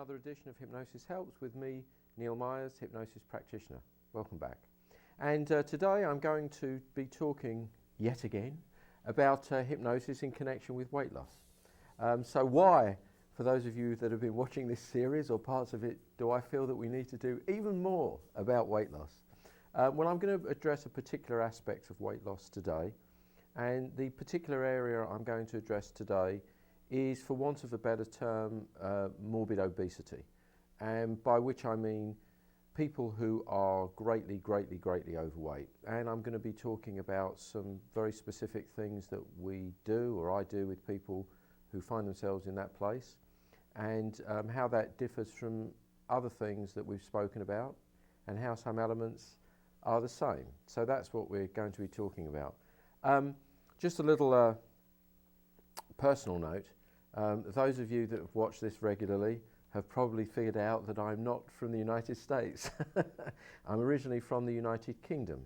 another edition of Hypnosis Helps with me, Neil Myers, Hypnosis Practitioner. Welcome back. And today I'm going to be talking yet again about hypnosis in connection with weight loss. So why, for those of you that have been watching this series or parts of it, do I feel that we need to do even more about weight loss? Well, I'm going to address a particular aspect of weight loss today, and the particular area I'm going to address today is, for want of a better term, morbid obesity, and by which I mean people who are greatly overweight. And I'm going to be talking about some very specific things that we do, or I do, with people who find themselves in that place, and how that differs from other things that we've spoken about, and how some elements are the same. So that's what we're going to be talking about. Just a little personal note. Those of you that have watched this regularly have probably figured out that I'm not from the United States. I'm originally from the United Kingdom,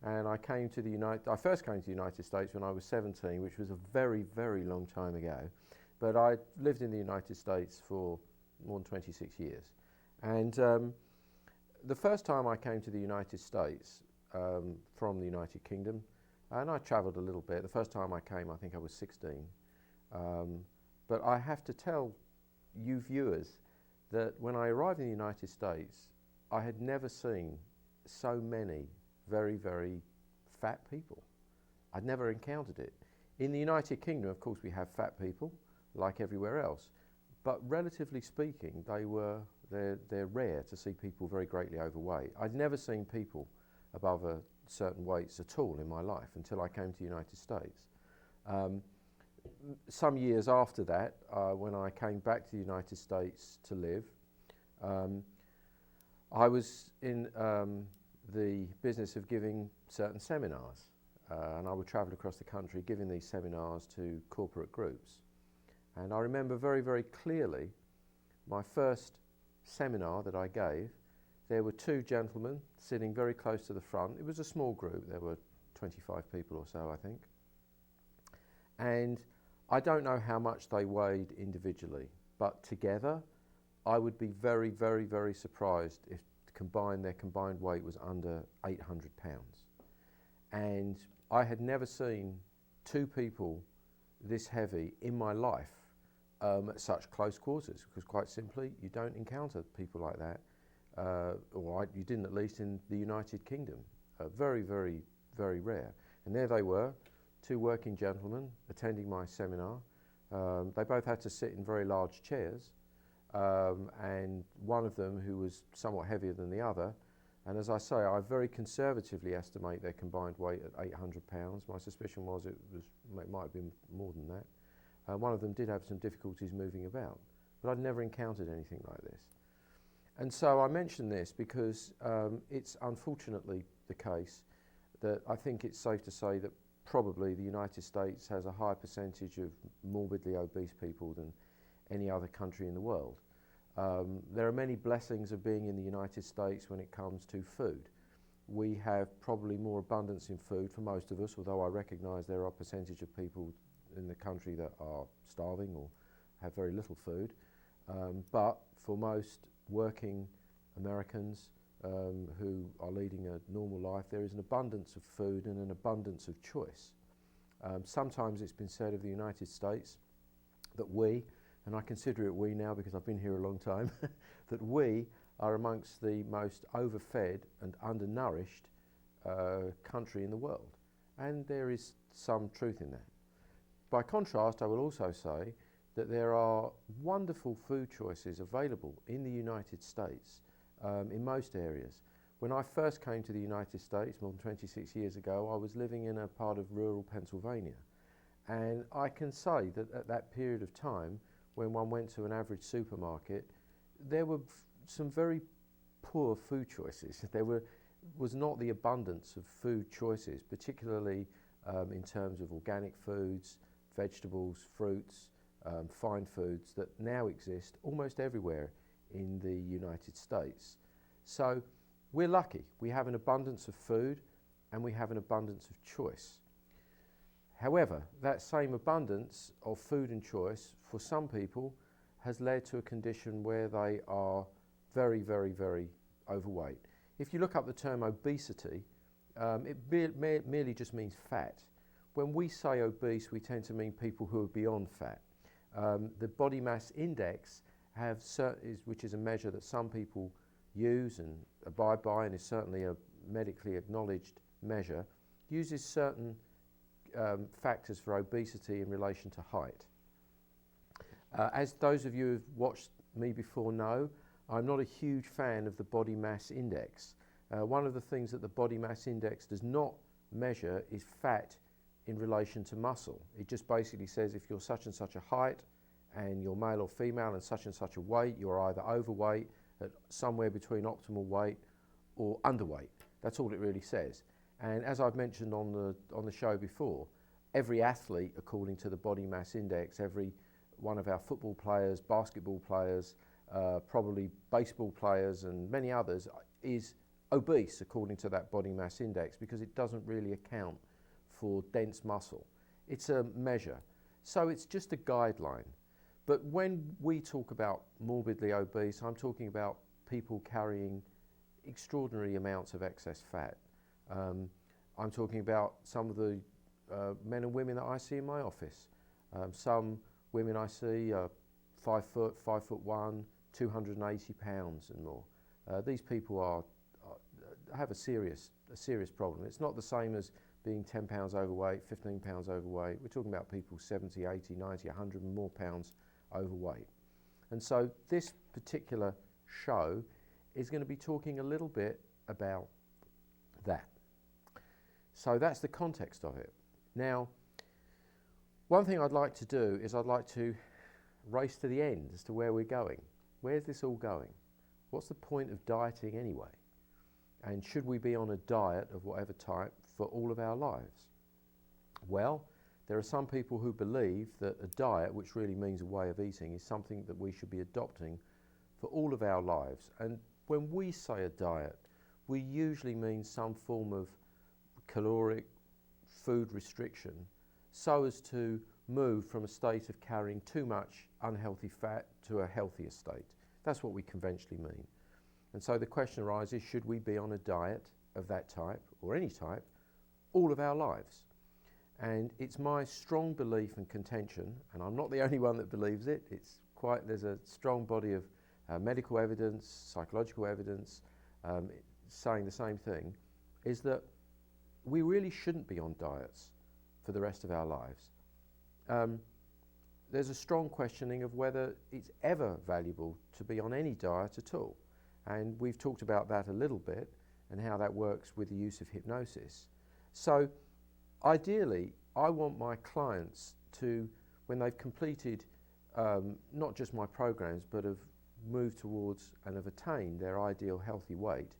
and I first came to the United States when I was 17, which was a very long time ago. But I lived in the United States for more than 26 years. And the first time I came to the United States from the United Kingdom, and I travelled a little bit. The first time I came, I think I was 16. But I have to tell you viewers that when I arrived in the United States, I had never seen so many very fat people. I'd never encountered it. In the United Kingdom, of course, we have fat people, like everywhere else. But relatively speaking, they're rare to see people very greatly overweight. I'd never seen people above a certain weights at all in my life until I came to the United States. Some years after that, when I came back to the United States to live, I was in the business of giving certain seminars, and I would travel across the country giving these seminars to corporate groups. And I remember very clearly my first seminar that I gave. There were two gentlemen sitting very close to the front. It was a small group. There were 25 people or so, I think. And I don't know how much they weighed individually, but together I would be very surprised if their combined weight was under 800 pounds. And I had never seen two people this heavy in my life at such close quarters, because quite simply you don't encounter people like that, you didn't, at least in the United Kingdom. Very rare. And there they were, two working gentlemen attending my seminar. They both had to sit in very large chairs, and one of them, who was somewhat heavier than the other, and as I say, I very conservatively estimate their combined weight at 800 pounds. My suspicion was it might have been more than that. One of them did have some difficulties moving about, but I'd never encountered anything like this. And so I mention this because it's unfortunately the case that I think it's safe to say that probably the United States has a higher percentage of morbidly obese people than any other country in the world. There are many blessings of being in the United States when it comes to food. We have probably more abundance in food for most of us, although I recognise there are a percentage of people in the country that are starving or have very little food. But for most working Americans who are leading a normal life, there is an abundance of food and an abundance of choice. Sometimes it's been said of the United States that we, and I consider it we now because I've been here a long time, that we are amongst the most overfed and undernourished country in the world. And there is some truth in that. By contrast, I will also say that there are wonderful food choices available in the United States in most areas. When I first came to the United States more than 26 years ago, I was living in a part of rural Pennsylvania. And I can say that at that period of time, when one went to an average supermarket, there were some very poor food choices. There was not the abundance of food choices, particularly in terms of organic foods, vegetables, fruits, fine foods that now exist almost everywhere in the United States. So we're lucky. We have an abundance of food and we have an abundance of choice. However, that same abundance of food and choice, for some people, has led to a condition where they are very, very, very overweight. If you look up the term obesity, it merely just means fat. When we say obese, we tend to mean people who are beyond fat. The body mass index, which is a measure that some people use and abide by, and is certainly a medically acknowledged measure, uses certain factors for obesity in relation to height. As those of you who have watched me before know, I'm not a huge fan of the body mass index. One of the things that the body mass index does not measure is fat in relation to muscle. It just basically says if you're such and such a height and you're male or female and such a weight, you're either overweight at somewhere between optimal weight or underweight. That's all it really says. And as I've mentioned on the show before, every athlete, according to the body mass index, every one of our football players, basketball players, probably baseball players and many others, is obese according to that body mass index, because it doesn't really account for dense muscle. It's a measure. So it's just a guideline. But when we talk about morbidly obese, I'm talking about people carrying extraordinary amounts of excess fat. I'm talking about some of the men and women that I see in my office. Some women I see are 5 foot, 5'1", 280 pounds and more. These people have a serious problem. It's not the same as being 10 pounds overweight, 15 pounds overweight. We're talking about people 70, 80, 90, 100 and more pounds overweight. And so this particular show is going to be talking a little bit about that. So that's the context of it. Now, one thing I'd like to do is I'd like to race to the end as to where we're going. Where's this all going? What's the point of dieting anyway? And should we be on a diet of whatever type for all of our lives? Well, there are some people who believe that a diet, which really means a way of eating, is something that we should be adopting for all of our lives. And when we say a diet, we usually mean some form of caloric food restriction so as to move from a state of carrying too much unhealthy fat to a healthier state. That's what we conventionally mean. And so the question arises, should we be on a diet of that type, or any type, all of our lives? And it's my strong belief and contention, and I'm not the only one that believes it, there's a strong body of medical evidence, psychological evidence saying the same thing, is that we really shouldn't be on diets for the rest of our lives. There's a strong questioning of whether it's ever valuable to be on any diet at all. And we've talked about that a little bit and how that works with the use of hypnosis. So ideally, I want my clients to, when they've completed not just my programs, but have moved towards and have attained their ideal healthy weight,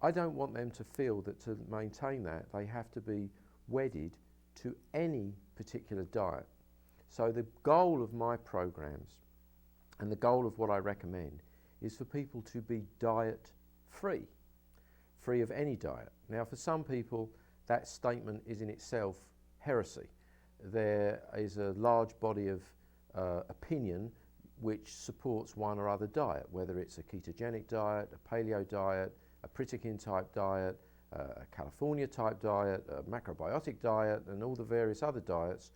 I don't want them to feel that to maintain that, they have to be wedded to any particular diet. So the goal of my programs and the goal of what I recommend is for people to be diet free of any diet. Now, for some people, that statement is in itself heresy. There is a large body of opinion which supports one or other diet, whether it's a ketogenic diet, a paleo diet, a Pritikin type diet, a California type diet, a macrobiotic diet, and all the various other diets,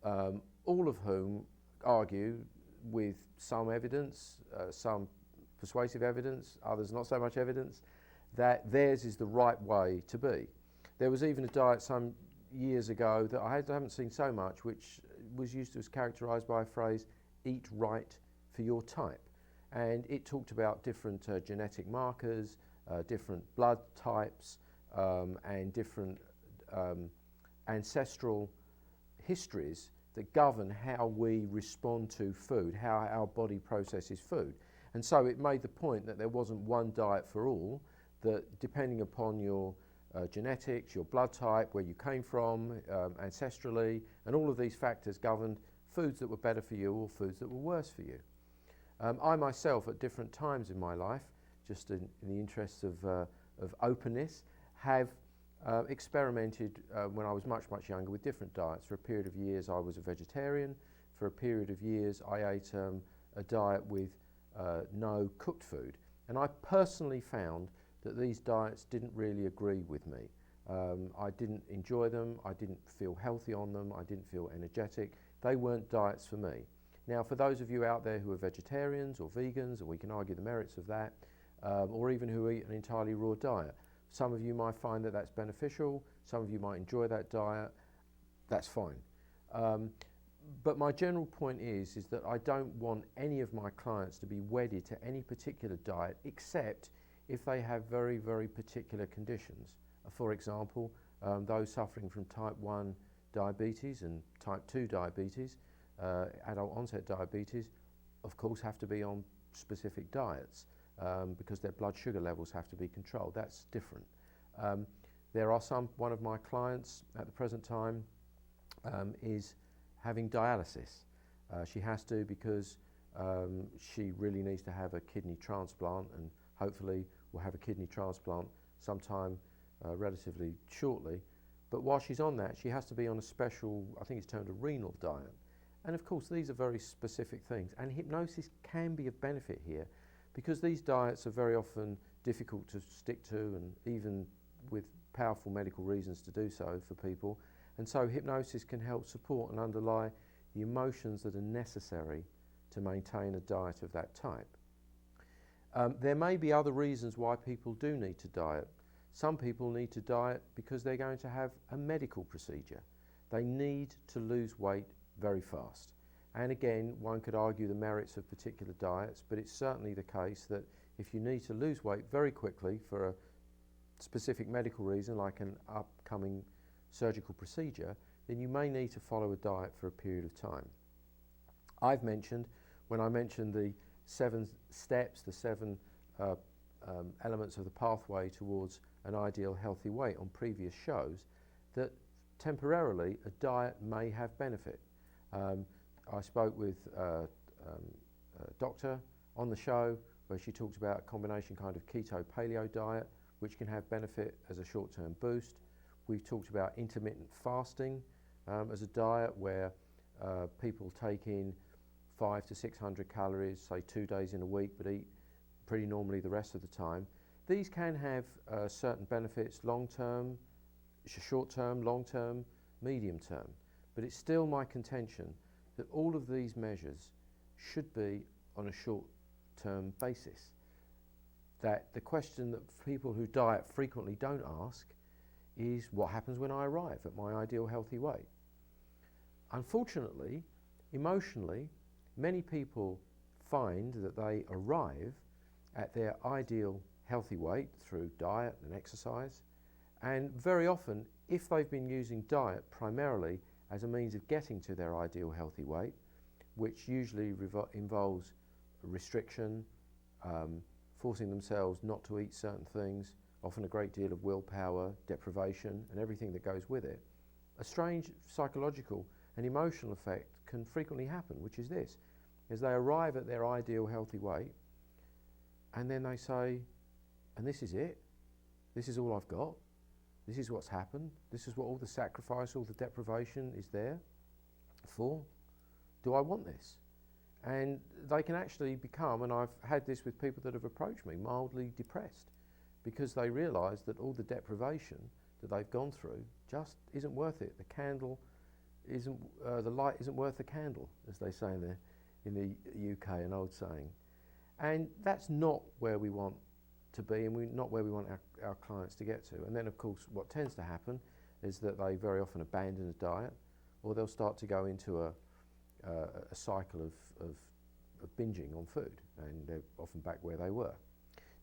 all of whom argue with some evidence, some persuasive evidence, others not so much evidence, that theirs is the right way to be. There was even a diet some years ago that I haven't seen so much, which was used as characterized by a phrase, eat right for your type. And it talked about different genetic markers, different blood types, and different ancestral histories that govern how we respond to food, how our body processes food. And so it made the point that there wasn't one diet for all, that depending upon your genetics, your blood type, where you came from, ancestrally, and all of these factors governed foods that were better for you or foods that were worse for you. I myself, at different times in my life, just in the interests of openness, have experimented when I was much, much younger with different diets. For a period of years I was a vegetarian. For a period of years I ate a diet with no cooked food. And I personally found that these diets didn't really agree with me. I didn't enjoy them, I didn't feel healthy on them, I didn't feel energetic. They weren't diets for me. Now, for those of you out there who are vegetarians or vegans, and we can argue the merits of that, or even who eat an entirely raw diet, some of you might find that that's beneficial, some of you might enjoy that diet, that's fine. But my general point is that I don't want any of my clients to be wedded to any particular diet except if they have very, very particular conditions. For example, those suffering from type 1 diabetes and type 2 diabetes, adult onset diabetes, of course have to be on specific diets because their blood sugar levels have to be controlled. That's different. There are one of my clients at the present time is having dialysis. She has to because she really needs to have a kidney transplant, and hopefully will have a kidney transplant sometime relatively shortly. But while she's on that, she has to be on a special, I think it's termed a renal diet. And of course these are very specific things, and hypnosis can be of benefit here because these diets are very often difficult to stick to, and even with powerful medical reasons to do so for people. And so hypnosis can help support and underlie the emotions that are necessary to maintain a diet of that type. There may be other reasons why people do need to diet. Some people need to diet because they're going to have a medical procedure. They need to lose weight very fast. And again, one could argue the merits of particular diets, but it's certainly the case that if you need to lose weight very quickly for a specific medical reason, like an upcoming surgical procedure, then you may need to follow a diet for a period of time. I've mentioned, when I mentioned the 7 steps, the 7 elements of the pathway towards an ideal healthy weight on previous shows, that temporarily a diet may have benefit. I spoke with a doctor on the show where she talked about a combination kind of keto-paleo diet which can have benefit as a short-term boost. We've talked about intermittent fasting as a diet where people take in 500 to 600 calories, say 2 days in a week, but eat pretty normally the rest of the time. These can have certain benefits long-term, short-term, long-term, medium-term. But it's still my contention that all of these measures should be on a short-term basis. That the question that people who diet frequently don't ask is, what happens when I arrive at my ideal healthy weight? Unfortunately, emotionally, many people find that they arrive at their ideal healthy weight through diet and exercise, and very often, if they've been using diet primarily as a means of getting to their ideal healthy weight, which usually involves restriction, forcing themselves not to eat certain things, often a great deal of willpower, deprivation, and everything that goes with it, a strange psychological and emotional effect can frequently happen, which is this: as they arrive at their ideal healthy weight, and then they say, and this is it, this is all I've got, this is what's happened, this is what all the sacrifice, all the deprivation is there for. Do I want this? And they can actually become, and I've had this with people that have approached me, mildly depressed because they realise that all the deprivation that they've gone through just isn't worth it. The candle isn't, the light isn't worth the candle, as they say in the UK, an old saying. And that's not where we want to be, and not where we want our clients to get to. And then, of course, what tends to happen is that they very often abandon a diet, or they'll start to go into a cycle of binging on food, and they're often back where they were.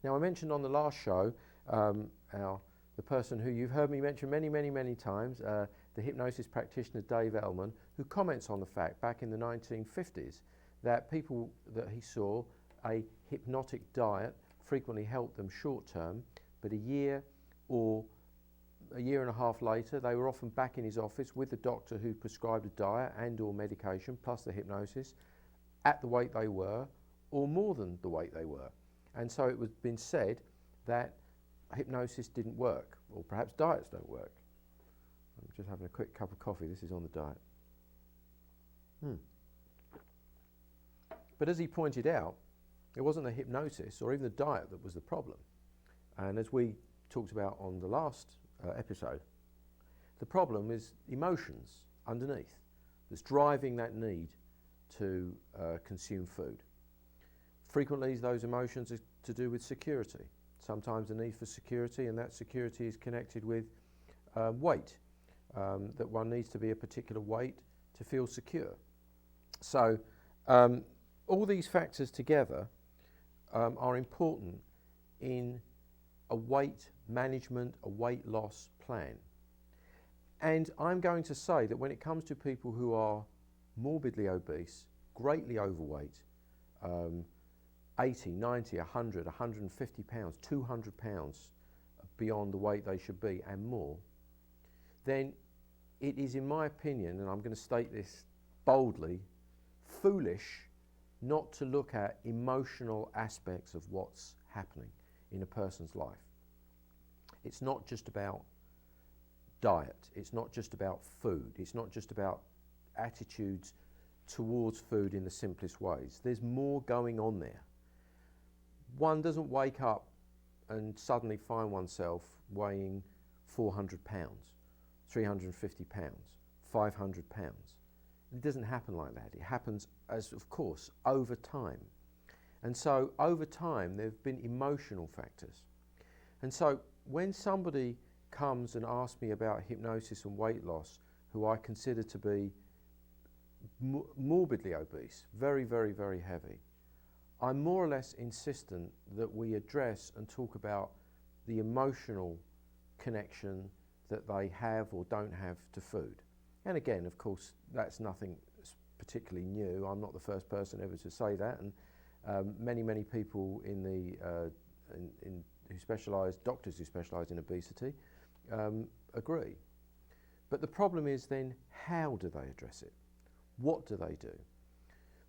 Now, I mentioned on the last show the person who you've heard me mention many times, the hypnosis practitioner Dave Ellman, who comments on the fact back in the 1950s that people that he saw, a hypnotic diet frequently helped them short term, but a year or a year and a half later, they were often back in his office with the doctor who prescribed a diet and or medication plus the hypnosis at the weight they were, or more than the weight they were. And so it was been said that hypnosis didn't work, or perhaps diets don't work. I'm just having a quick cup of coffee. This is on the diet. But as he pointed out, it wasn't the hypnosis or even the diet that was the problem. And as we talked about on the last episode, the problem is emotions underneath that's driving that need to consume food. Frequently those emotions are to do with security. Sometimes the need for security, and that security is connected with weight, that one needs to be a particular weight to feel secure. So all these factors together are important in a weight management, a weight loss plan. And I'm going to say that when it comes to people who are morbidly obese, greatly overweight, 80, 90, 100, 150 pounds, 200 pounds beyond the weight they should be and more, then it is, in my opinion, and I'm going to state this boldly, foolish not to look at emotional aspects of what's happening in a person's life. It's not just about diet, it's not just about food, it's not just about attitudes towards food in the simplest ways. There's more going on there. One doesn't wake up and suddenly find oneself weighing 400 pounds, 350 pounds, 500 pounds. It doesn't happen like that. It happens, as of course, over time. And so over time there have been emotional factors. And so when somebody comes and asks me about hypnosis and weight loss, who I consider to be morbidly obese, very, very, very heavy, I'm more or less insistent that we address and talk about the emotional connection that they have or don't have to food. And again, of course, that's nothing particularly new. I'm not the first person ever to say that, and many, many people in the doctors who specialise in obesity agree. But the problem is then, how do they address it? What do they do?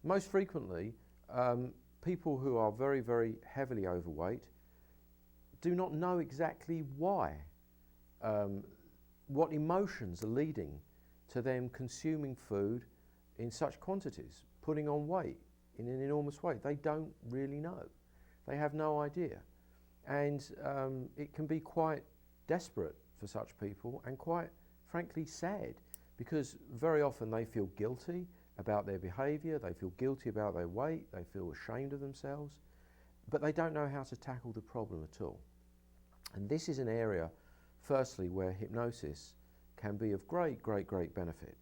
Most frequently, people who are very, very heavily overweight do not know exactly why, what emotions are leading to them consuming food in such quantities, putting on weight in an enormous way. They don't really know. They have no idea. And it can be quite desperate for such people and quite frankly sad, because very often they feel guilty about their behaviour, they feel guilty about their weight, they feel ashamed of themselves, but they don't know how to tackle the problem at all. And this is an area, firstly, where hypnosis can be of great, great, great benefit.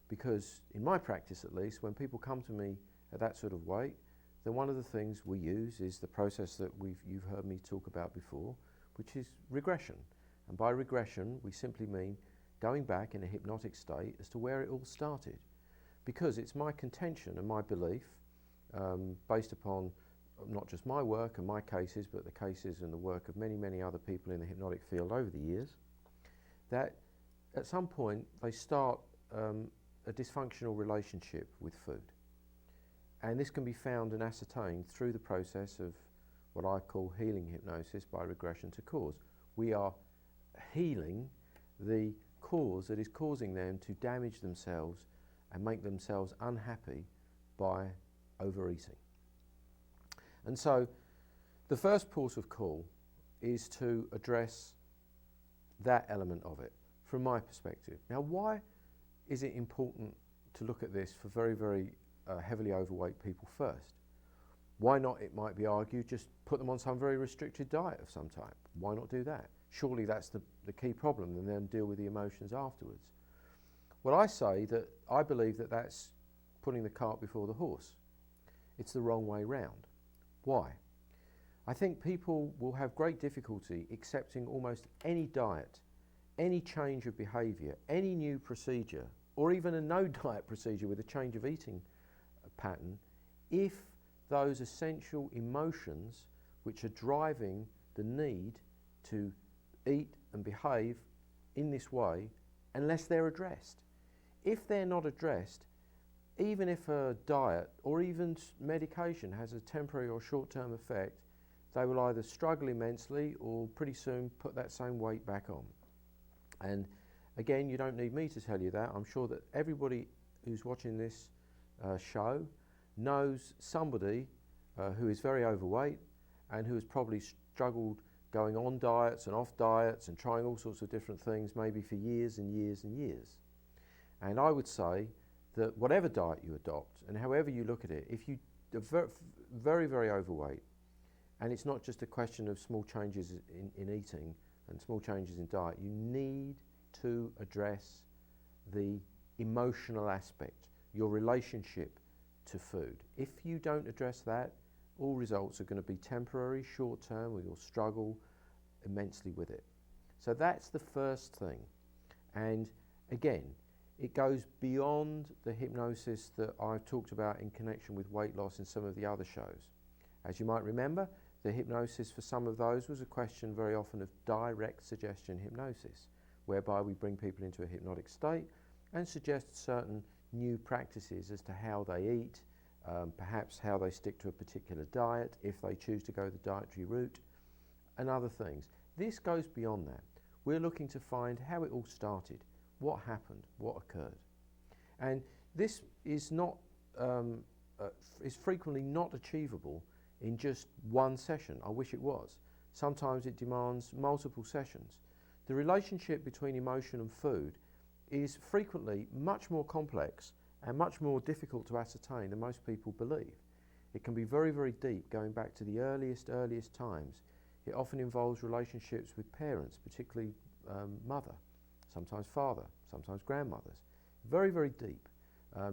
Because in my practice at least, when people come to me at that sort of weight, then one of the things we use is the process that you've heard me talk about before, which is regression. And by regression, we simply mean going back in a hypnotic state as to where it all started. Because it's my contention and my belief, based upon not just my work and my cases, but the cases and the work of many, many other people in the hypnotic field over the years, that at some point they start a dysfunctional relationship with food. And this can be found and ascertained through the process of what I call healing hypnosis by regression to cause. We are healing the cause that is causing them to damage themselves and make themselves unhappy by overeating. And so the first port of call is to address that element of it from my perspective. Now, why is it important to look at this for very, very heavily overweight people first? Why not, it might be argued, just put them on some very restricted diet of some type? Why not do that? Surely that's the key problem, and then deal with the emotions afterwards. Well, I say that I believe that that's putting the cart before the horse. It's the wrong way round. Why? I think people will have great difficulty accepting almost any diet, any change of behaviour, any new procedure, or even a no diet procedure with a change of eating pattern, if those essential emotions which are driving the need to eat and behave in this way, unless they're addressed. If they're not addressed, even if a diet or even medication has a temporary or short-term effect, they will either struggle immensely or pretty soon put that same weight back on. And again, you don't need me to tell you that. I'm sure that everybody who's watching this show knows somebody who is very overweight and who has probably struggled going on diets and off diets and trying all sorts of different things maybe for years and years and years. And I would say that whatever diet you adopt and however you look at it, if you are very, very overweight, and it's not just a question of small changes in eating and small changes in diet, you need to address the emotional aspect, your relationship to food. If you don't address that, all results are going to be temporary, short term, or you'll struggle immensely with it. So that's the first thing. And again, it goes beyond the hypnosis that I've talked about in connection with weight loss in some of the other shows. As you might remember, the hypnosis for some of those was a question very often of direct suggestion hypnosis, whereby we bring people into a hypnotic state and suggest certain new practices as to how they eat, perhaps how they stick to a particular diet, if they choose to go the dietary route, and other things. This goes beyond that. We're looking to find how it all started, what happened, what occurred. And this is not, is frequently not achievable in just one session. I wish it was. Sometimes it demands multiple sessions. The relationship between emotion and food is frequently much more complex and much more difficult to ascertain than most people believe. It can be very, very deep, going back to the earliest times. It often involves relationships with parents, particularly mother, sometimes father, sometimes grandmothers. Very, very deep.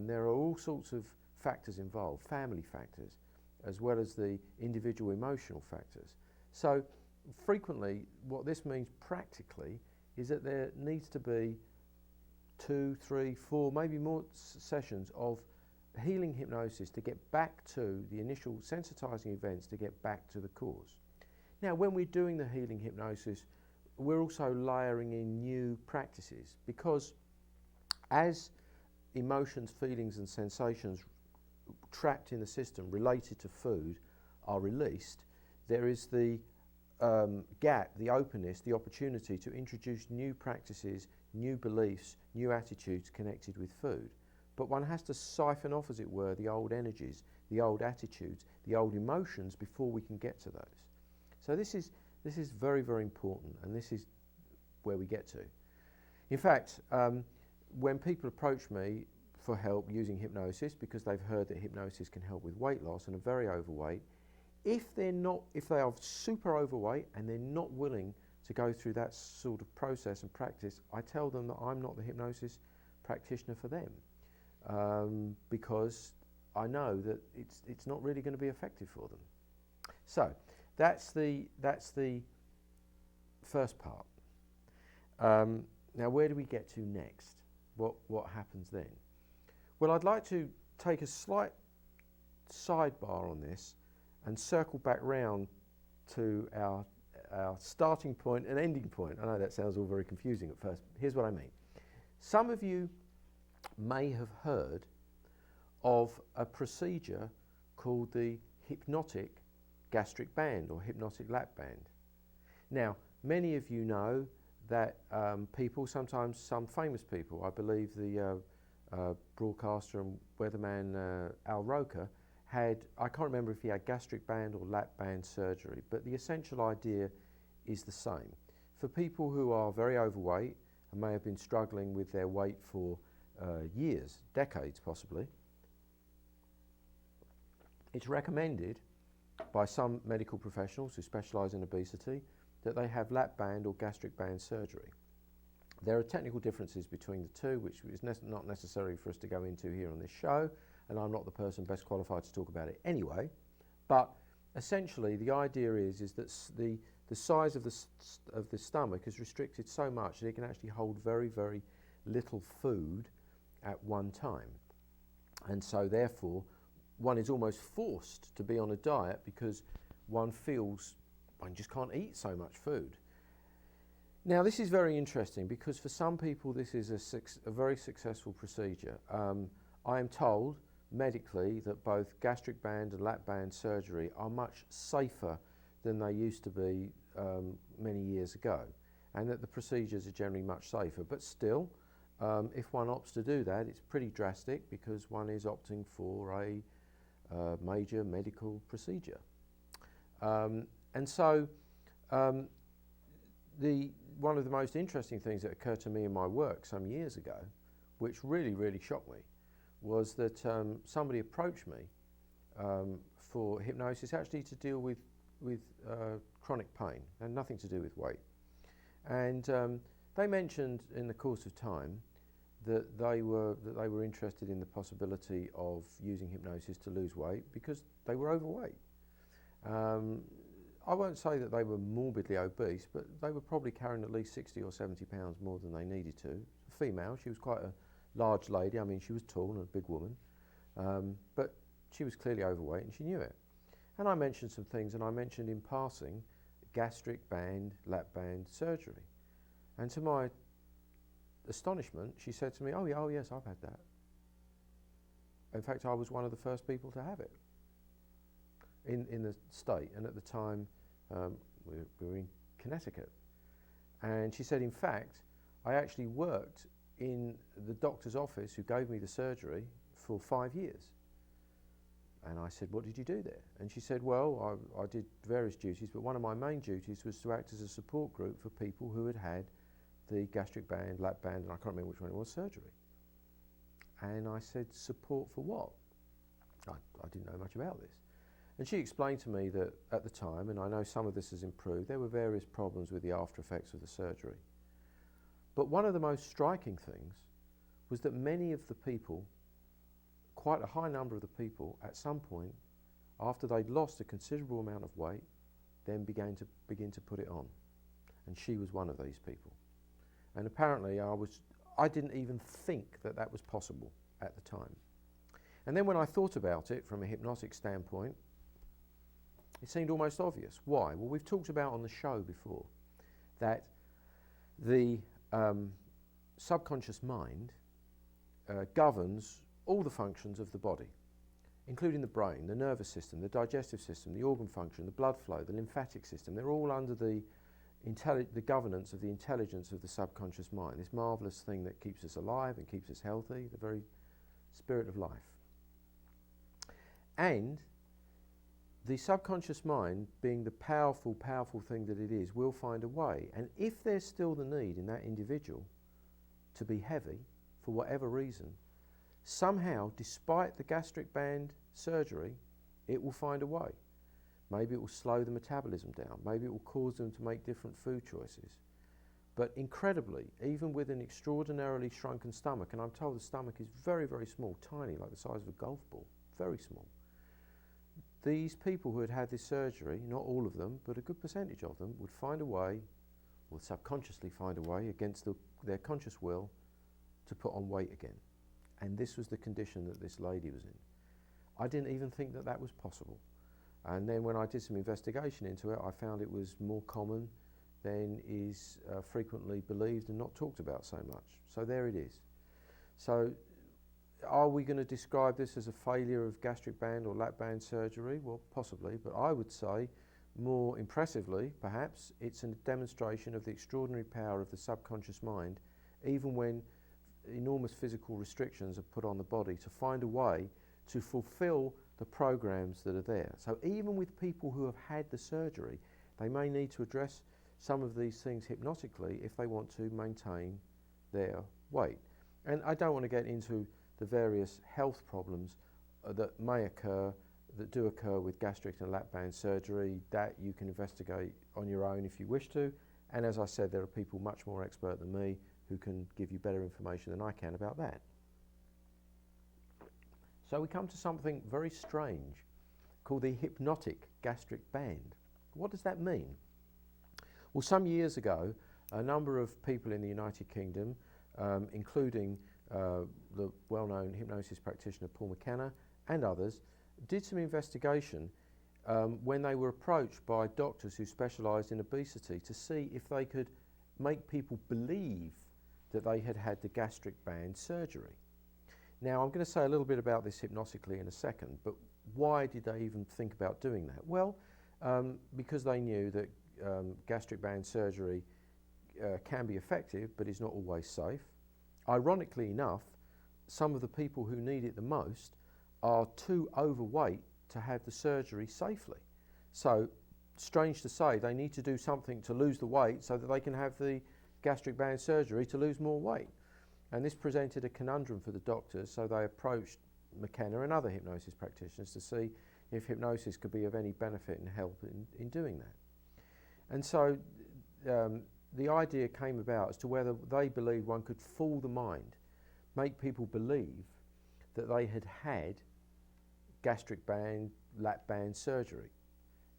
There are all sorts of factors involved, family factors, as well as the individual emotional factors. So frequently, what this means practically is that there needs to be 2, 3, 4, maybe more sessions of healing hypnosis to get back to the initial sensitizing events, to get back to the cause. Now, when we're doing the healing hypnosis, we're also layering in new practices, because as emotions, feelings and sensations trapped in the system related to food are released, there is the gap, the openness, the opportunity to introduce new practices, new beliefs, new attitudes connected with food. But one has to siphon off, as it were, the old energies, the old attitudes, the old emotions before we can get to those. So this is very, very important, and this is where we get to. In fact, when people approach me for help using hypnosis, because they've heard that hypnosis can help with weight loss and are very overweight, if they are super overweight and they're not willing to go through that sort of process and practice, I tell them that I'm not the hypnosis practitioner for them, because I know that it's not really going to be effective for them. So that's the first part. Now, where do we get to next? What happens then? Well, I'd like to take a slight sidebar on this and circle back round to our starting point and ending point. I know that sounds all very confusing at first. Here's what I mean. Some of you may have heard of a procedure called the hypnotic gastric band or hypnotic lap band. Now, many of you know that people, sometimes some famous people, I believe the broadcaster and weatherman Al Roker had, I can't remember if he had gastric band or lap band surgery, but the essential idea is the same. For people who are very overweight and may have been struggling with their weight for years, decades possibly, it's recommended by some medical professionals who specialise in obesity that they have lap band or gastric band surgery. There are technical differences between the two, which is not necessary for us to go into here on this show, and I'm not the person best qualified to talk about it anyway. But essentially, the idea is that the size of the stomach is restricted so much that it can actually hold very, very little food at one time. And so therefore, one is almost forced to be on a diet because one feels one just can't eat so much food. Now, this is very interesting because for some people this is a very successful procedure. I am told medically that both gastric band and lap band surgery are much safer than they used to be many years ago, and that the procedures are generally much safer. But still, if one opts to do that, it's pretty drastic because one is opting for major medical procedure. And so one of the most interesting things that occurred to me in my work some years ago, which really shocked me, was that somebody approached me for hypnosis actually to deal with chronic pain, and nothing to do with weight. And they mentioned in the course of time that they were interested in the possibility of using hypnosis to lose weight because they were overweight. I won't say that they were morbidly obese, but they were probably carrying at least 60 or 70 pounds more than they needed to. A female, she was quite a large lady. I mean, she was tall and a big woman, but she was clearly overweight and she knew it. And I mentioned some things, and I mentioned in passing gastric band, lap band surgery. And to my astonishment, she said to me, oh yes, I've had that. In fact, I was one of the first people to have it in the state, and at the time we were in Connecticut. And she said, in fact, I actually worked in the doctor's office who gave me the surgery for 5 years. And I said, what did you do there? And she said, well, I did various duties, but one of my main duties was to act as a support group for people who had had the gastric band, lap band, and I can't remember which one it was, surgery. And I said, support for what? I didn't know much about this. And she explained to me that at the time, and I know some of this has improved, there were various problems with the after effects of the surgery. But one of the most striking things was that many of the people, quite a high number of the people, at some point, after they'd lost a considerable amount of weight, then begin to put it on. And she was one of these people. And apparently I didn't even think that that was possible at the time. And then when I thought about it from a hypnotic standpoint, it seemed almost obvious. Why? Well, we've talked about on the show before that the subconscious mind governs all the functions of the body, including the brain, the nervous system, the digestive system, the organ function, the blood flow, the lymphatic system. They're all under the governance of the intelligence of the subconscious mind, this marvellous thing that keeps us alive and keeps us healthy, the very spirit of life. And the subconscious mind, being the powerful thing that it is, will find a way. And if there's still the need in that individual to be heavy, for whatever reason, somehow, despite the gastric band surgery, it will find a way. Maybe it will slow the metabolism down. Maybe it will cause them to make different food choices. But incredibly, even with an extraordinarily shrunken stomach, and I'm told the stomach is very small, tiny, like the size of a golf ball, very small. These people who had had this surgery, not all of them, but a good percentage of them, would find a way, or subconsciously find a way, against their conscious will, to put on weight again. And this was the condition that this lady was in. I didn't even think that that was possible. And then when I did some investigation into it, I found it was more common than is frequently believed and not talked about so much. So there it is. So are we going to describe this as a failure of gastric band or lap band surgery? Well, possibly, but I would say more impressively, perhaps, it's a demonstration of the extraordinary power of the subconscious mind, even when enormous physical restrictions are put on the body, to find a way to fulfill the programs that are there. So even with people who have had the surgery, they may need to address some of these things hypnotically if they want to maintain their weight. And I don't want to get into the various health problems that may occur, that do occur with gastric and lap band surgery, that you can investigate on your own if you wish to. And as I said, there are people much more expert than me who can give you better information than I can about that. So we come to something very strange called the hypnotic gastric band. What does that mean? Well, some years ago, a number of people in the United Kingdom, including the well-known hypnosis practitioner Paul McKenna and others, did some investigation when they were approached by doctors who specialised in obesity to see if they could make people believe that they had had the gastric band surgery. Now, I'm going to say a little bit about this hypnotically in a second, but why did they even think about doing that? Well, because they knew that gastric band surgery can be effective, but is not always safe. Ironically enough, some of the people who need it the most are too overweight to have the surgery safely. So, strange to say, they need to do something to lose the weight so that they can have the gastric band surgery to lose more weight. And this presented a conundrum for the doctors, so they approached McKenna and other hypnosis practitioners to see if hypnosis could be of any benefit and help in doing that. And so the idea came about as to whether they believed one could fool the mind, make people believe that they had had gastric band, lap band surgery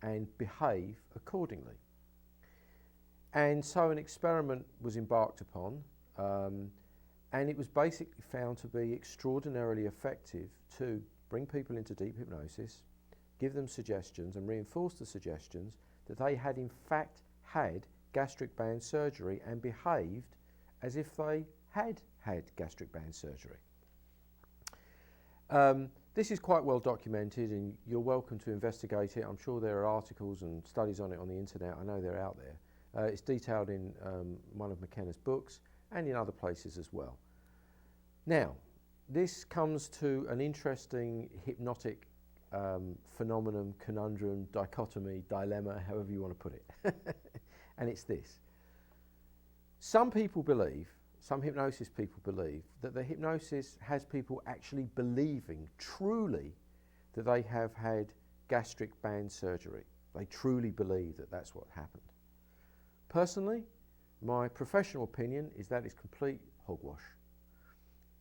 and behave accordingly. And so an experiment was embarked upon, and it was basically found to be extraordinarily effective to bring people into deep hypnosis, give them suggestions and reinforce the suggestions that they had in fact had gastric band surgery and behaved as if they had had gastric band surgery. This is quite well documented, and you're welcome to investigate it. I'm sure there are articles and studies on it on the internet. I know they're out there. It's detailed in one of McKenna's books and in other places as well. Now, this comes to an interesting hypnotic phenomenon, conundrum, dichotomy, dilemma, however you want to put it. And it's this. Some people believe, some hypnosis people believe, that the hypnosis has people actually believing truly that they have had gastric band surgery. They truly believe that that's what happened. Personally, my professional opinion is that is complete hogwash.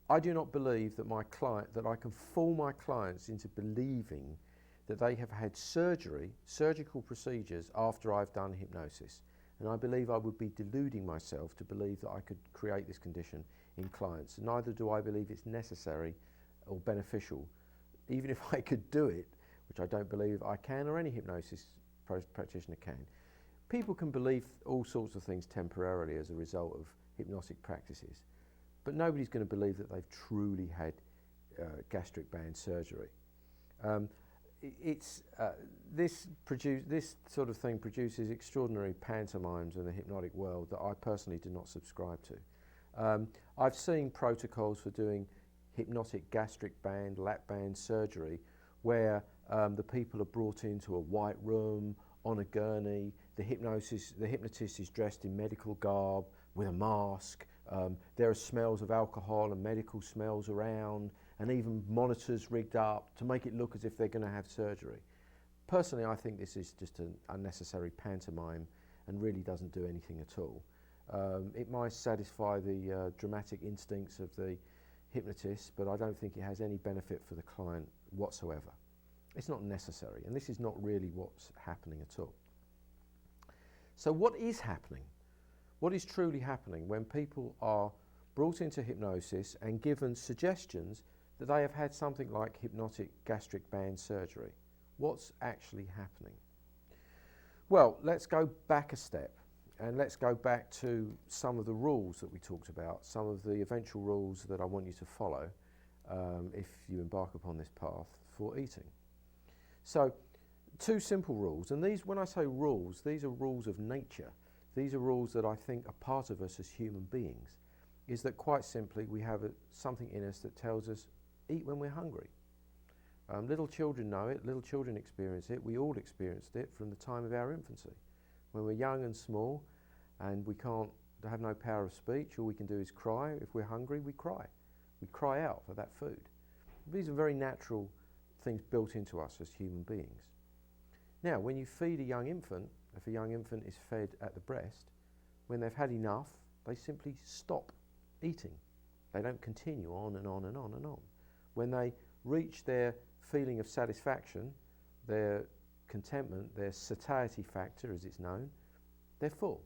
I do not believe that I can fool my clients into believing that they have had surgical procedures after I've done hypnosis. And I believe I would be deluding myself to believe that I could create this condition in clients. Neither do I believe it's necessary or beneficial. Even if I could do it, which I don't believe I can or any hypnosis practitioner can. People can believe all sorts of things temporarily as a result of hypnotic practices, but nobody's going to believe that they've truly had gastric band surgery. This sort of thing produces extraordinary pantomimes in the hypnotic world that I personally do not subscribe to. I've seen protocols for doing hypnotic gastric band, lap band surgery where the people are brought into a white room on a gurney. The hypnotist is dressed in medical garb with a mask. There are smells of alcohol and medical smells around, and even monitors rigged up to make it look as if they're going to have surgery. Personally, I think this is just an unnecessary pantomime and really doesn't do anything at all. It might satisfy the dramatic instincts of the hypnotist, but I don't think it has any benefit for the client whatsoever. It's not necessary, and this is not really what's happening at all. So what is happening? What is truly happening when people are brought into hypnosis and given suggestions that they have had something like hypnotic gastric band surgery? What's actually happening? Well, let's go back a step and let's go back to some of the rules that we talked about, some of the eventual rules that I want you to follow if you embark upon this path for eating. So, two simple rules, and these, when I say rules, these are rules of nature. These are rules that I think are part of us as human beings, is that quite simply we have something in us that tells us, eat when we're hungry. Little children know it, little children experience it, we all experienced it from the time of our infancy. When we're young and small and we have no power of speech, all we can do is cry. If we're hungry, we cry. We cry out for that food. These are very natural things built into us as human beings. Now, when you feed a young infant, if a young infant is fed at the breast, when they've had enough, they simply stop eating. They don't continue on and on and on and on. When they reach their feeling of satisfaction, their contentment, their satiety factor as it's known, they're full.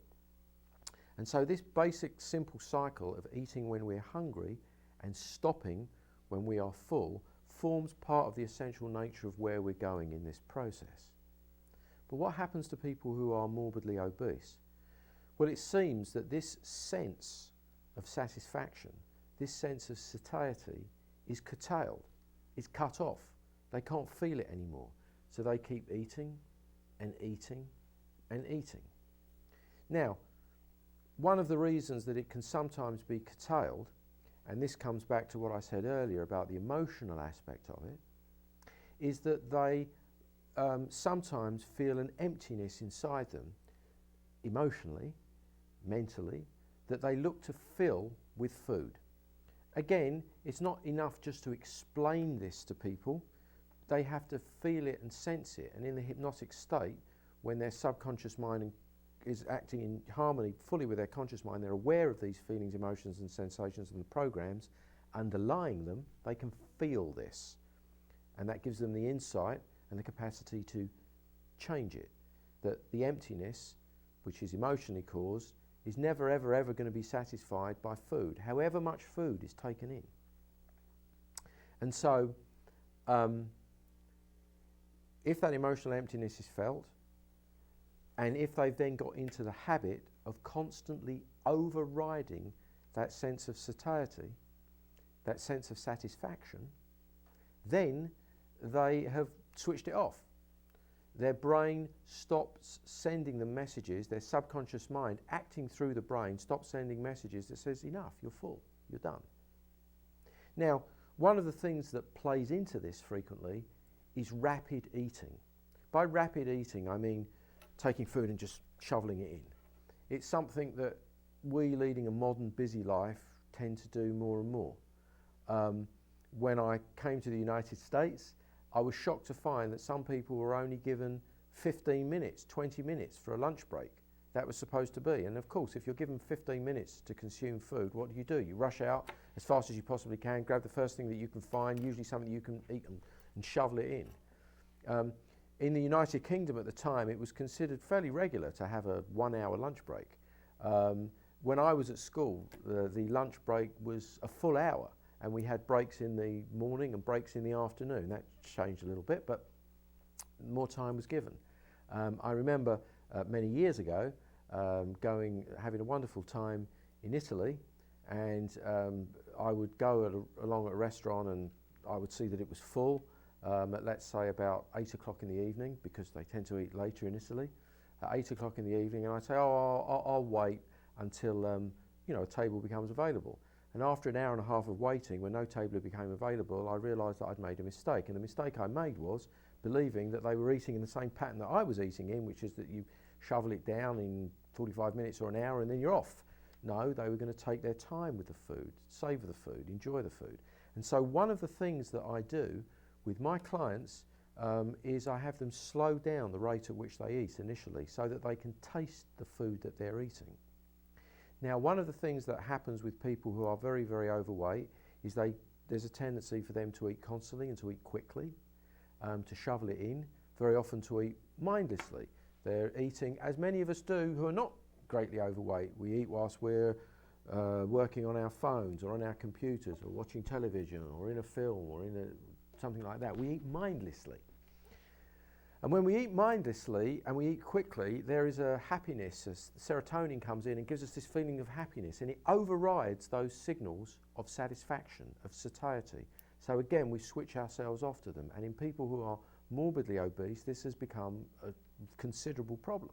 And so this basic simple cycle of eating when we're hungry and stopping when we are full forms part of the essential nature of where we're going in this process. But what happens to people who are morbidly obese? Well, it seems that this sense of satisfaction, this sense of satiety is curtailed, is cut off. They can't feel it anymore. So they keep eating and eating and eating. Now, one of the reasons that it can sometimes be curtailed, and this comes back to what I said earlier about the emotional aspect of it, is that they sometimes feel an emptiness inside them, emotionally, mentally, that they look to fill with food. Again, it's not enough just to explain this to people. They have to feel it and sense it. And in the hypnotic state, when their subconscious mind is acting in harmony fully with their conscious mind, they're aware of these feelings, emotions and sensations and the programs underlying them, they can feel this. And that gives them the insight and the capacity to change it. That the emptiness, which is emotionally caused, is never ever ever going to be satisfied by food, however much food is taken in. And so if that emotional emptiness is felt, and if they've then got into the habit of constantly overriding that sense of satiety, that sense of satisfaction, then they have switched it off. Their brain stops sending them messages, their subconscious mind acting through the brain stops sending messages that says, enough, you're full, you're done. Now, one of the things that plays into this frequently is rapid eating. By rapid eating, I mean taking food and just shoveling it in. It's something that we, leading a modern, busy life, tend to do more and more. When I came to the United States, I was shocked to find that some people were only given 15 minutes, 20 minutes for a lunch break. That was supposed to be. And of course, if you're given 15 minutes to consume food, what do? You rush out as fast as you possibly can, grab the first thing that you can find, usually something you can eat, and shovel it in. In the United Kingdom at the time, it was considered fairly regular to have a 1 hour lunch break. When I was at school, the lunch break was a full hour, and we had breaks in the morning and breaks in the afternoon. That changed a little bit, but more time was given. I remember many years ago having a wonderful time in Italy, and I would go along at a restaurant and I would see that it was full at, let's say, about 8 o'clock in the evening, because they tend to eat later in Italy, at 8 o'clock in the evening, and I'd say, I'll wait until a table becomes available. And after an hour and a half of waiting, when no table became available, I realised that I'd made a mistake. And the mistake I made was believing that they were eating in the same pattern that I was eating in, which is that you shovel it down in 45 minutes or an hour and then you're off. No, they were going to take their time with the food, savour the food, enjoy the food. And so one of the things that I do with my clients is I have them slow down the rate at which they eat initially, so that they can taste the food that they're eating. Now, one of the things that happens with people who are very, very overweight is there's a tendency for them to eat constantly and to eat quickly, to shovel it in, very often to eat mindlessly. They're eating, as many of us do who are not greatly overweight. We eat whilst we're working on our phones or on our computers or watching television or in a film or in something like that. We eat mindlessly. And when we eat mindlessly and we eat quickly, there is a happiness, as serotonin comes in and gives us this feeling of happiness, and it overrides those signals of satisfaction, of satiety. So again, we switch ourselves off to them, and in people who are morbidly obese, this has become a considerable problem.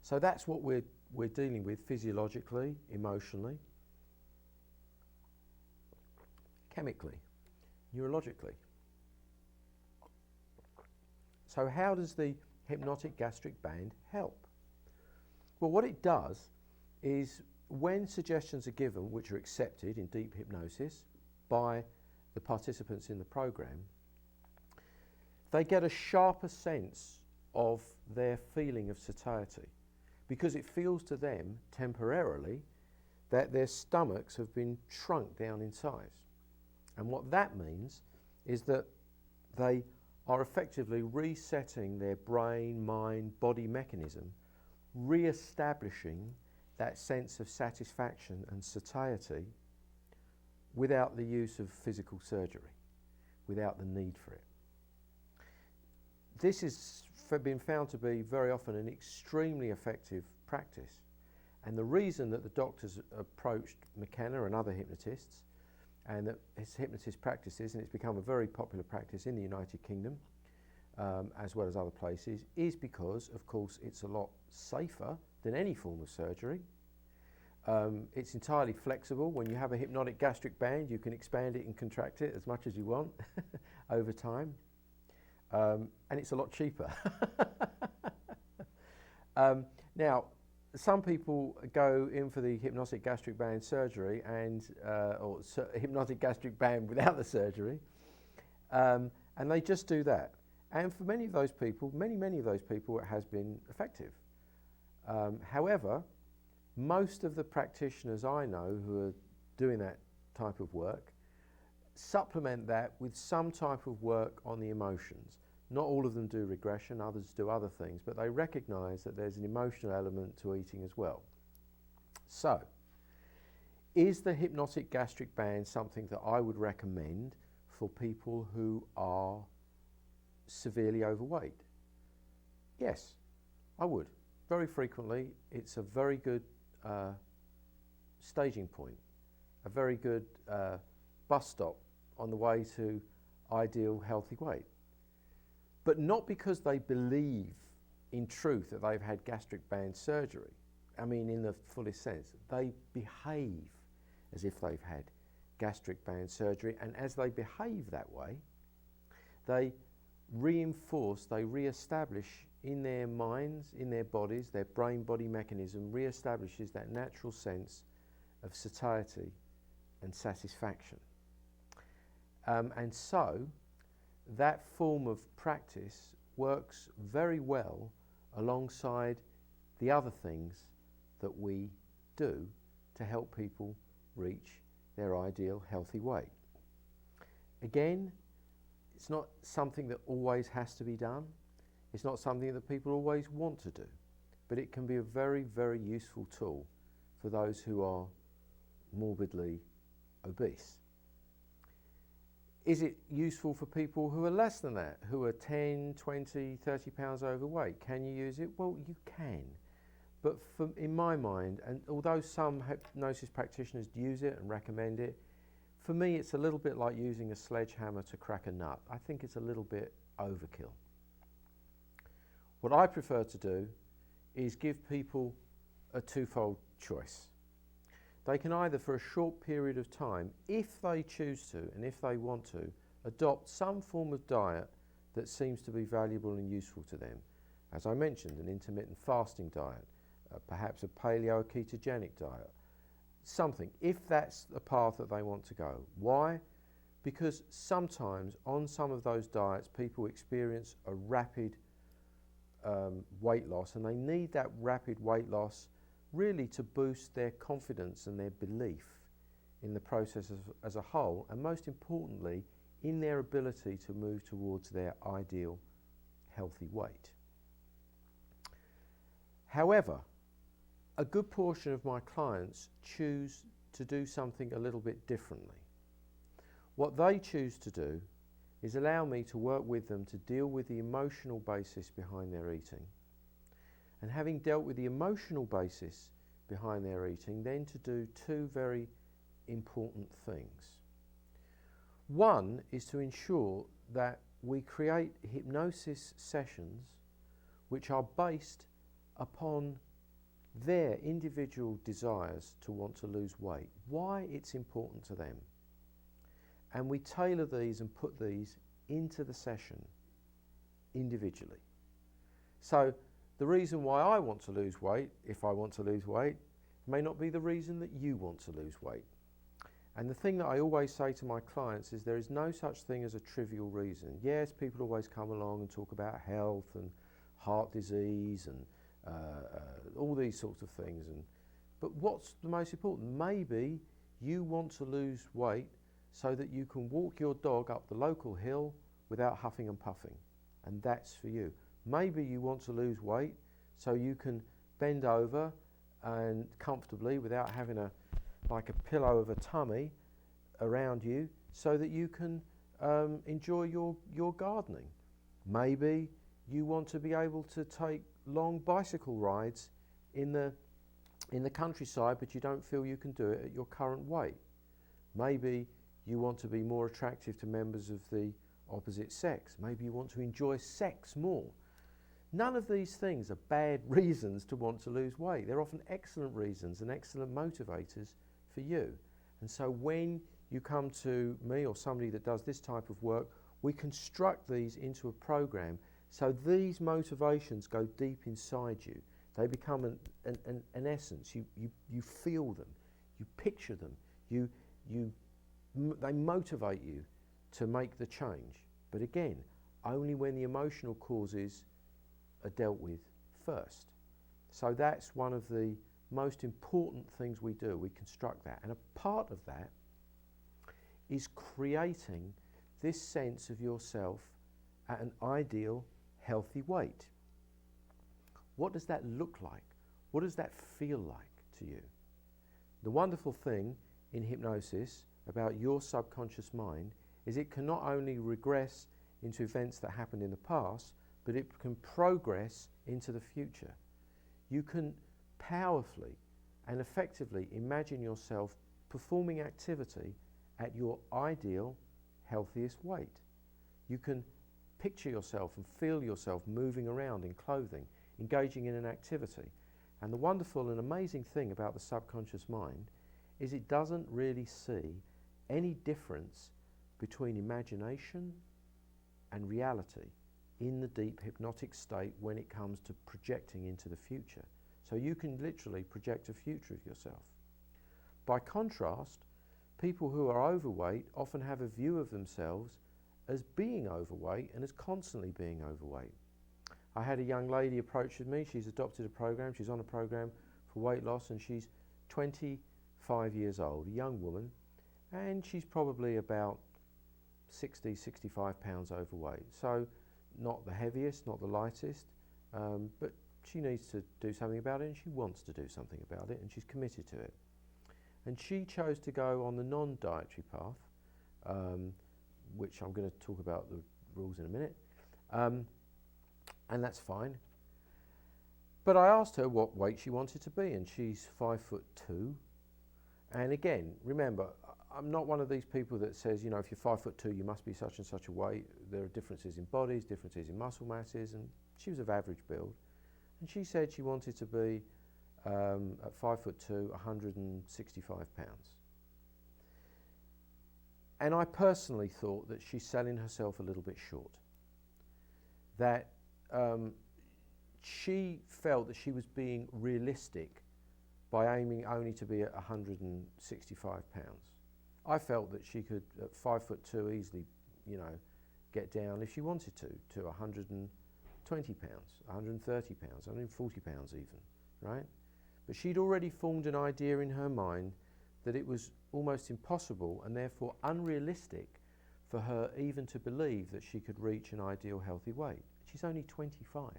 So that's what we're dealing with physiologically, emotionally, chemically, neurologically. So how does the hypnotic gastric band help? Well, what it does is, when suggestions are given which are accepted in deep hypnosis by the participants in the program, they get a sharper sense of their feeling of satiety, because it feels to them temporarily that their stomachs have been shrunk down in size. And what that means is that they are effectively resetting their brain, mind, body mechanism, re-establishing that sense of satisfaction and satiety without the use of physical surgery, without the need for it. This has been found to be very often an extremely effective practice, and the reason that the doctors approached McKenna and other hypnotists, and that his hypnotist practices, and it's become a very popular practice in the United Kingdom as well as other places, is because, of course, it's a lot safer than any form of surgery. It's entirely flexible. When you have a hypnotic gastric band, you can expand it and contract it as much as you want over time. And it's a lot cheaper. Now, some people go in for the hypnotic gastric band surgery or hypnotic gastric band without the surgery, and they just do that. And for many of those people, many of those people, it has been effective. However, most of the practitioners I know who are doing that type of work supplement that with some type of work on the emotions. Not all of them do regression, others do other things, but they recognise that there's an emotional element to eating as well. So, is the hypnotic gastric band something that I would recommend for people who are severely overweight? Yes, I would. Very frequently, it's a very good staging point, a very good bus stop on the way to ideal healthy weight. But not because they believe in truth that they've had gastric band surgery. I mean, in the fullest sense. They behave as if they've had gastric band surgery, and as they behave that way, they reinforce, they re-establish in their minds, in their bodies, their brain-body mechanism re-establishes that natural sense of satiety and satisfaction. And so, that form of practice works very well alongside the other things that we do to help people reach their ideal healthy weight. Again, it's not something that always has to be done. It's not something that people always want to do, but it can be a very, very useful tool for those who are morbidly obese. Is it useful for people who are less than that, who are 10, 20, 30 pounds overweight? Can you use it? Well, you can. But in my mind, and although some hypnosis practitioners use it and recommend it, for me it's a little bit like using a sledgehammer to crack a nut. I think it's a little bit overkill. What I prefer to do is give people a twofold choice. They can either, for a short period of time, if they choose to and if they want to, adopt some form of diet that seems to be valuable and useful to them. As I mentioned, an intermittent fasting diet, perhaps a paleo ketogenic diet, something, if that's a path that they want to go. Why? Because sometimes on some of those diets people experience a rapid weight loss, and they need that rapid weight loss really to boost their confidence and their belief in the process as a whole, and most importantly in their ability to move towards their ideal healthy weight. However, a good portion of my clients choose to do something a little bit differently. What they choose to do is allow me to work with them to deal with the emotional basis behind their eating. And having dealt with the emotional basis behind their eating, then to do two very important things. One is to ensure that we create hypnosis sessions which are based upon their individual desires to want to lose weight, why it's important to them. And we tailor these and put these into the session individually. So the reason why I want to lose weight, if I want to lose weight, may not be the reason that you want to lose weight. And the thing that I always say to my clients is there is no such thing as a trivial reason. Yes, people always come along and talk about health and heart disease and all these sorts of things. But what's the most important? Maybe you want to lose weight so that you can walk your dog up the local hill without huffing and puffing. And that's for you. Maybe you want to lose weight so you can bend over and comfortably without having like a pillow of a tummy around you so that you can enjoy your gardening. Maybe you want to be able to take long bicycle rides in the countryside, but you don't feel you can do it at your current weight. Maybe you want to be more attractive to members of the opposite sex. Maybe you want to enjoy sex more. None of these things are bad reasons to want to lose weight. They're often excellent reasons and excellent motivators for you. And so when you come to me or somebody that does this type of work, we construct these into a program so these motivations go deep inside you. They become an essence. You feel them, you picture them, they motivate you to make the change. But again, only when the emotional causes are dealt with first. So that's one of the most important things we do. We construct that. And a part of that is creating this sense of yourself at an ideal, healthy weight. What does that look like? What does that feel like to you? The wonderful thing in hypnosis about your subconscious mind is it can not only regress into events that happened in the past, but it can progress into the future. You can powerfully and effectively imagine yourself performing activity at your ideal, healthiest weight. You can picture yourself and feel yourself moving around in clothing, engaging in an activity. And the wonderful and amazing thing about the subconscious mind is it doesn't really see any difference between imagination and reality in the deep hypnotic state when it comes to projecting into the future. So you can literally project a future of yourself. By contrast, people who are overweight often have a view of themselves as being overweight and as constantly being overweight. I had a young lady approach with me. She's adopted a program. She's on a program for weight loss, and she's 25 years old, a young woman, and she's probably about 60, 65 pounds overweight. So not the heaviest, not the lightest, but she needs to do something about it, and she wants to do something about it, and she's committed to it. And she chose to go on the non-dietary path, which I'm going to talk about the rules in a minute, and that's fine. But I asked her what weight she wanted to be, and she's 5'2". And again, remember, I'm not one of these people that says, you know, if you're 5'2", you must be such and such a weight. There are differences in bodies, differences in muscle masses, and she was of average build. And she said she wanted to be, at 5'2", 165 pounds. And I personally thought that she's selling herself a little bit short. That she felt that she was being realistic by aiming only to be at 165 pounds. I felt that she could, at 5'2", easily, you know, get down, if she wanted to 120 pounds, 130 pounds, 140 pounds even, right? But she'd already formed an idea in her mind that it was almost impossible and therefore unrealistic for her even to believe that she could reach an ideal healthy weight. She's only 25.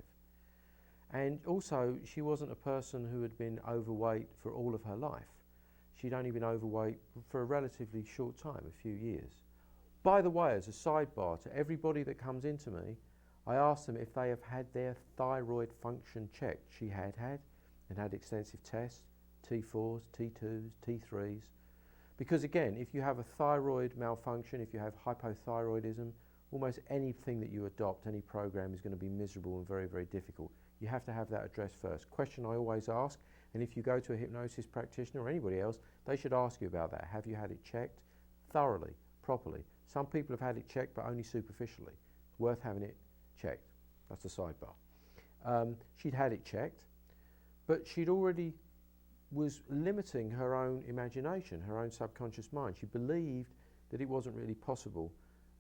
And also, she wasn't a person who had been overweight for all of her life. She'd only been overweight for a relatively short time, a few years. By the way, as a sidebar to everybody that comes into me, I ask them if they have had their thyroid function checked. She had and had extensive tests, T4s, T2s, T3s. Because again, if you have a thyroid malfunction, if you have hypothyroidism, almost anything that you adopt, any program is going to be miserable and very, very difficult. You have to have that addressed first. Question I always ask, and if you go to a hypnosis practitioner or anybody else, they should ask you about that. Have you had it checked thoroughly, properly? Some people have had it checked, but only superficially. It's worth having it checked. That's the sidebar. She'd had it checked, but she'd already was limiting her own imagination, her own subconscious mind. She believed that it wasn't really possible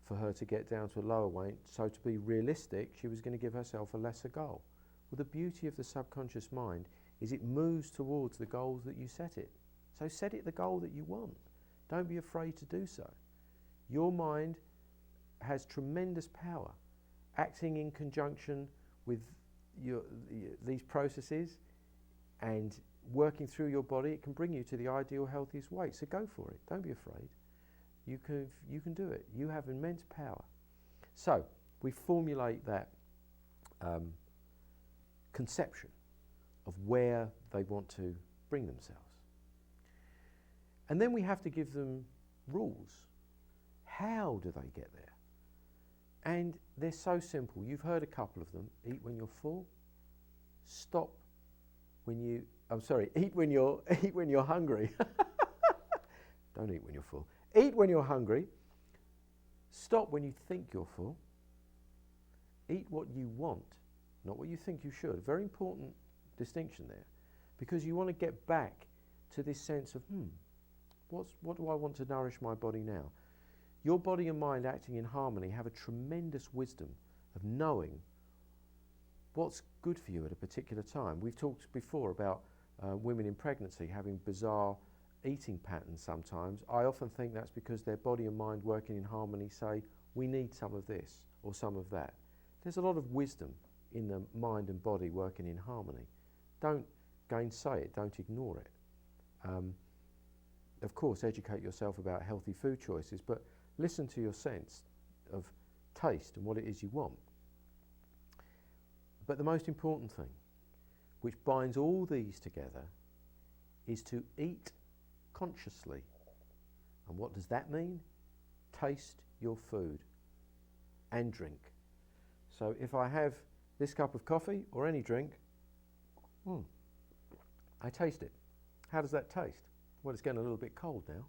for her to get down to a lower weight, so to be realistic, she was going to give herself a lesser goal. Well, the beauty of the subconscious mind is it moves towards the goals that you set it. So set it the goal that you want. Don't be afraid to do so. Your mind has tremendous power. Acting in conjunction with these processes and working through your body, it can bring you to the ideal healthiest weight. So go for it. Don't be afraid. You can do it. You have immense power. So we formulate that conception of where they want to bring themselves. And then we have to give them rules. How do they get there? And they're so simple. You've heard a couple of them. Eat when you're full. Stop when you, eat when you're hungry. Don't eat when you're full. Eat when you're hungry. Stop when you think you're full. Eat what you want, not what you think you should. Very important distinction there, because you want to get back to this sense of, what do I want to nourish my body now? Your body and mind acting in harmony have a tremendous wisdom of knowing what's good for you at a particular time. We've talked before about women in pregnancy having bizarre eating patterns sometimes. I often think that's because their body and mind working in harmony say, we need some of this or some of that. There's a lot of wisdom in the mind and body working in harmony. Don't gainsay it, don't ignore it. Of course, educate yourself about healthy food choices, but listen to your sense of taste and what it is you want. But the most important thing, which binds all these together, is to eat consciously. And what does that mean? Taste your food and drink. So if I have this cup of coffee or any drink, I taste it. How does that taste? Well, it's getting a little bit cold now,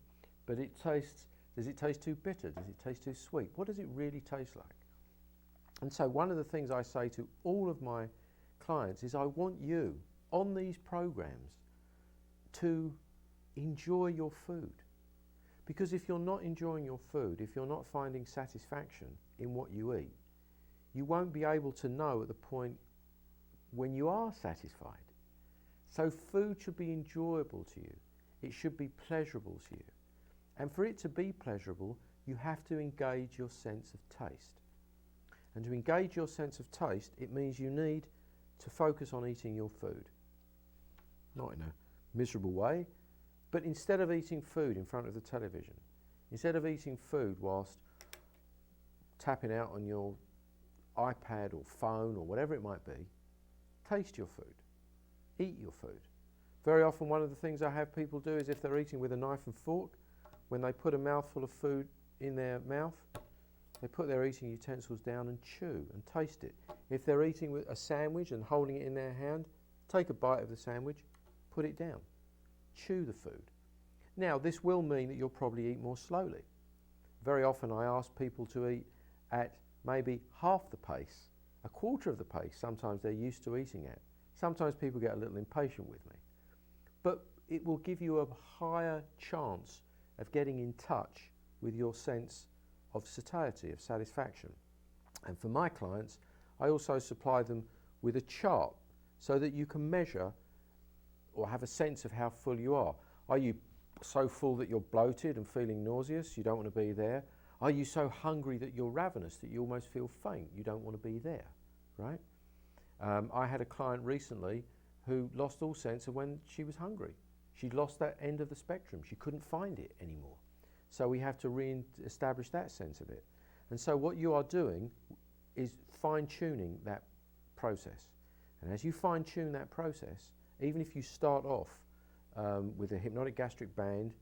but it tastes, does it taste too bitter? Does it taste too sweet? What does it really taste like? And so one of the things I say to all of my clients is I want you on these programs to enjoy your food. Because if you're not enjoying your food, if you're not finding satisfaction in what you eat, you won't be able to know at the point when you are satisfied. So food should be enjoyable to you. It should be pleasurable to you. And for it to be pleasurable, you have to engage your sense of taste. And to engage your sense of taste, it means you need to focus on eating your food. Not in a miserable way, but instead of eating food in front of the television, instead of eating food whilst tapping out on your iPad or phone or whatever it might be, taste your food, eat your food. Very often one of the things I have people do is if they're eating with a knife and fork, when they put a mouthful of food in their mouth, they put their eating utensils down and chew and taste it. If they're eating with a sandwich and holding it in their hand, take a bite of the sandwich, put it down, chew the food. Now this will mean that you'll probably eat more slowly. Very often I ask people to eat at maybe half the pace, a quarter of the pace sometimes they're used to eating at. Sometimes people get a little impatient with me. But it will give you a higher chance of getting in touch with your sense of satiety, of satisfaction. And for my clients, I also supply them with a chart so that you can measure or have a sense of how full you are. Are you so full that you're bloated and feeling nauseous? You don't want to be there. Are you so hungry that you're ravenous that you almost feel faint? You don't want to be there, right? I had a client recently who lost all sense of when she was hungry. She'd lost that end of the spectrum. She couldn't find it anymore. So we have to re-establish that sense of it. And so what you are doing is fine-tuning that process. And as you fine-tune that process, even if you start off with a hypnotic gastric band,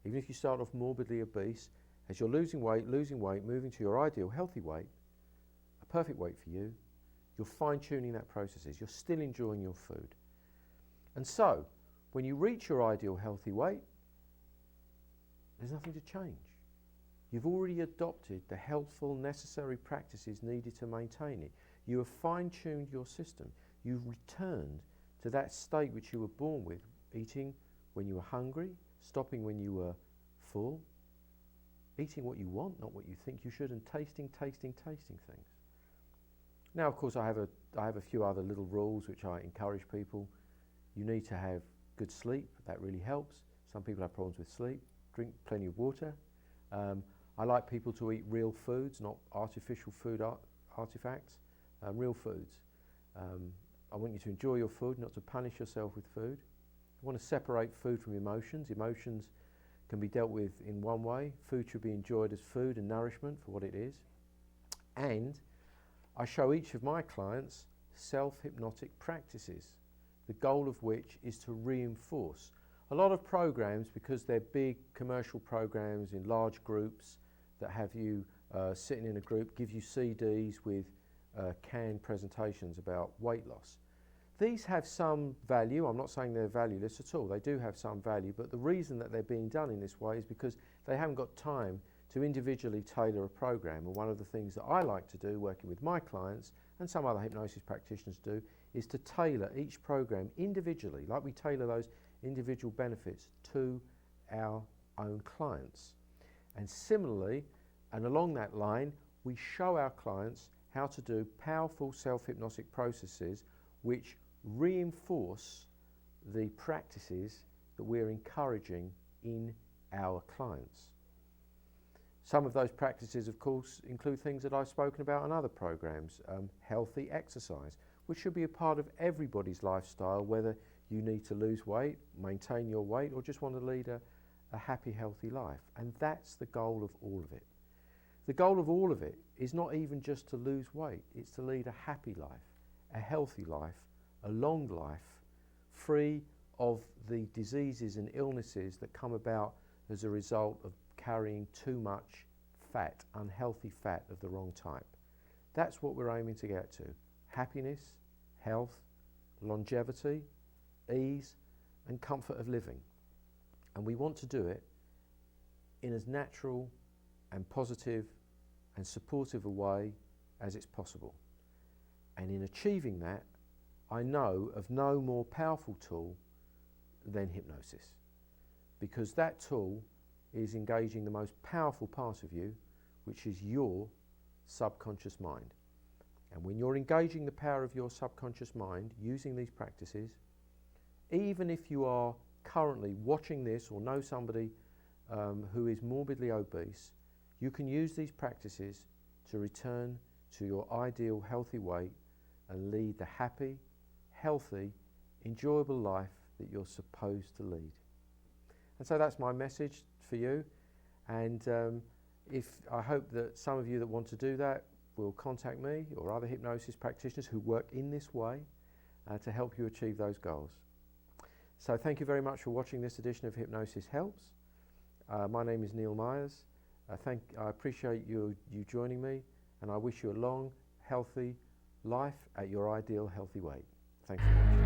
even if you start off morbidly obese, as you're losing weight, moving to your ideal healthy weight, a perfect weight for you, you're fine-tuning that process. You're still enjoying your food. And so, when you reach your ideal healthy weight, there's nothing to change. You've already adopted the healthful, necessary practices needed to maintain it. You have fine-tuned your system. You've returned to that state which you were born with, eating when you were hungry, stopping when you were full, eating what you want, not what you think you should, and tasting things. Now, of course, I have a few other little rules which I encourage people. You need to have good sleep. That really helps. Some people have problems with sleep. Drink plenty of water. I like people to eat real foods, not artificial food artifacts, real foods. I want you to enjoy your food, not to punish yourself with food. I want to separate food from emotions. Emotions can be dealt with in one way. Food should be enjoyed as food and nourishment for what it is. And I show each of my clients self-hypnotic practices, the goal of which is to reinforce. A lot of programs, because they're big commercial programs in large groups that have you sitting in a group, give you CDs with canned presentations about weight loss. These have some value. I'm not saying they're valueless at all. They do have some value, but the reason that they're being done in this way is because they haven't got time to individually tailor a program. And one of the things that I like to do, working with my clients, and some other hypnosis practitioners do, is to tailor each program individually, like we tailor those individual benefits to our own clients. And similarly, and along that line, we show our clients how to do powerful self-hypnotic processes which reinforce the practices that we're encouraging in our clients. Some of those practices, of course, include things that I've spoken about in other programs. Healthy exercise, which should be a part of everybody's lifestyle, whether you need to lose weight, maintain your weight, or just want to lead a happy, healthy life. And that's the goal of all of it. The goal of all of it is not even just to lose weight, it's to lead a happy life, a healthy life, a long life, free of the diseases and illnesses that come about as a result of carrying too much fat, unhealthy fat of the wrong type. That's what we're aiming to get to. Happiness, health, longevity, ease, and comfort of living. And we want to do it in as natural and positive and supportive a way as it's possible. And in achieving that, I know of no more powerful tool than hypnosis, because that tool is engaging the most powerful part of you, which is your subconscious mind. And when you're engaging the power of your subconscious mind using these practices, even if you are currently watching this or know somebody who is morbidly obese, you can use these practices to return to your ideal healthy weight and lead the happy, healthy, enjoyable life that you're supposed to lead. And so that's my message for you. And I hope that some of you that want to do that will contact me or other hypnosis practitioners who work in this way to help you achieve those goals. So thank you very much for watching this edition of Hypnosis Helps. My name is Neil Myers. I appreciate you joining me, and I wish you a long, healthy life at your ideal healthy weight. Thanks for watching.